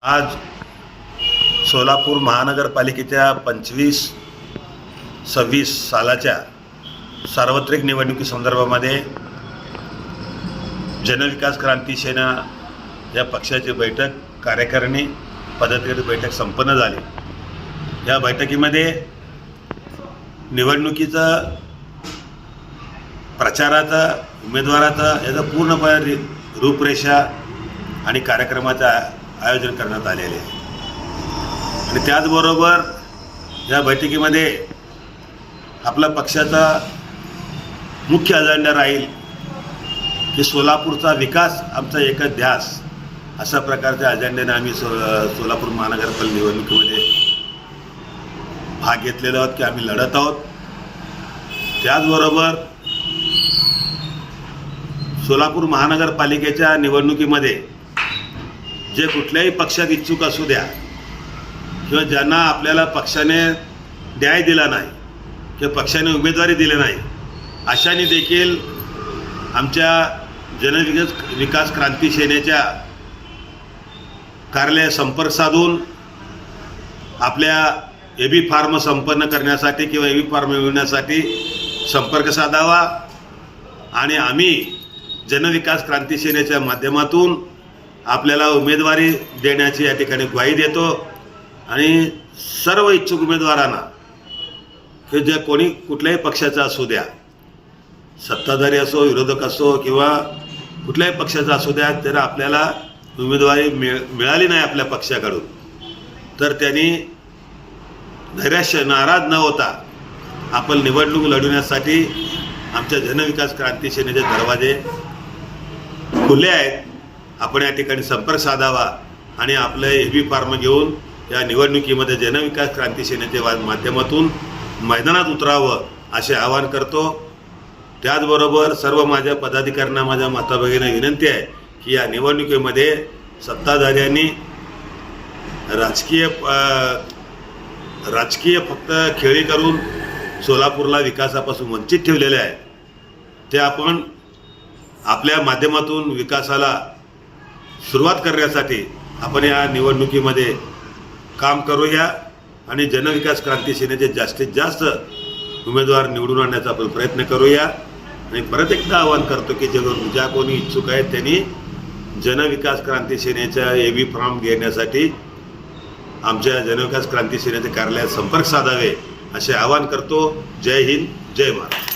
आज सोलापूर महानगरपालिकेच्या 25-26 सालाच्या सार्वत्रिक निवडणुकीसंदर्भामध्ये जनविकास क्रांती सेना या पक्षाची बैठक कार्यकारिणी पदाधिकारी बैठक संपन्न झाली। या बैठकीमध्ये निवडणुकीचं प्रचाराचा उमेदवाराचा याचा पूर्णपणे रूपरेषा आणि कार्यक्रमाचा आयोजन करण्यात आलेले आहे। आणि त्याचबरोबर या बैठकीमध्ये आपला पक्षाचा मुख्य अजेंडा राहील की सोलापूरचा विकास आमचा एकच ध्यास अशा प्रकारच्या अजेंड्याने आम्ही सोलापूर महानगरपालिका निवडणुकीमध्ये भाग घेतलेला आहोत की आम्ही लढत आहोत। त्याचबरोबर सोलापूर महानगरपालिकेच्या निवडणुकीमध्ये जे कुठल्याही पक्षात इच्छुक असू द्या किंवा ज्यांना आपल्याला पक्षाने न्याय दिला नाही किंवा पक्षाने उमेदवारी दिली नाही अशांनी देखील आमच्या जनविकास क्रांती सेनेच्या कार्यालयात संपर्क साधून आपल्या एबी फॉर्म संपन्न करण्यासाठी किंवा एबी फॉर्म मिळवण्यासाठी संपर्क साधावा आणि आम्ही जनविकास क्रांती सेनेच्या माध्यमातून आपल्याला उमेदवारी देण्याची या ठिकाणी ग्वाही देतो। आणि सर्व इच्छुक उमेदवारांना की जे कोणी कुठल्याही पक्षाचा असू द्या, सत्ताधारी असो, विरोधक असो किंवा कुठल्याही पक्षाचा असू द्या, जर आपल्याला उमेदवारी मिळाली नाही आपल्या पक्षाकडून तर त्यांनी नैराश्य नाराज न होता आपण निवडणूक लढवण्यासाठी आमच्या जनविकास क्रांती सेनेचे दरवाजे खुले आहेत। आपण या ठिकाणी संपर्क साधावा आणि आपले एबी फॉर्म घेऊन या निवडणुकीमध्ये जनविकास क्रांती सेनेच्या माध्यमातून मैदानात उतरावं असे आवाहन करतो। त्याचबरोबर सर्व माझ्या पदाधिकाऱ्यांना माझ्या माताभगिनींना विनंती आहे की या निवडणुकीमध्ये सत्ताधाऱ्यांनी राजकीय फक्त खेळी करून सोलापूरला विकासापासून वंचित ठेवलेले आहे, ते आपण आपल्या माध्यमातून विकासाला सुरुवात करण्यासाठी आपण या निवडणुकीमध्ये काम करूया आणि जनविकास क्रांती सेनेचे जास्तीत जास्त उमेदवार निवडून आणण्याचा आपण प्रयत्न करूया। आणि परत एकदा आवाहन करतो की ज्या कोणी इच्छुक आहेत त्यांनी जनविकास क्रांती सेनेच्या एबी फॉर्म घेण्यासाठी आमच्या जनविकास क्रांती सेनेच्या कार्यालयात संपर्क साधावे असे आवाहन करतो। जय हिंद, जय महाराष्ट्र।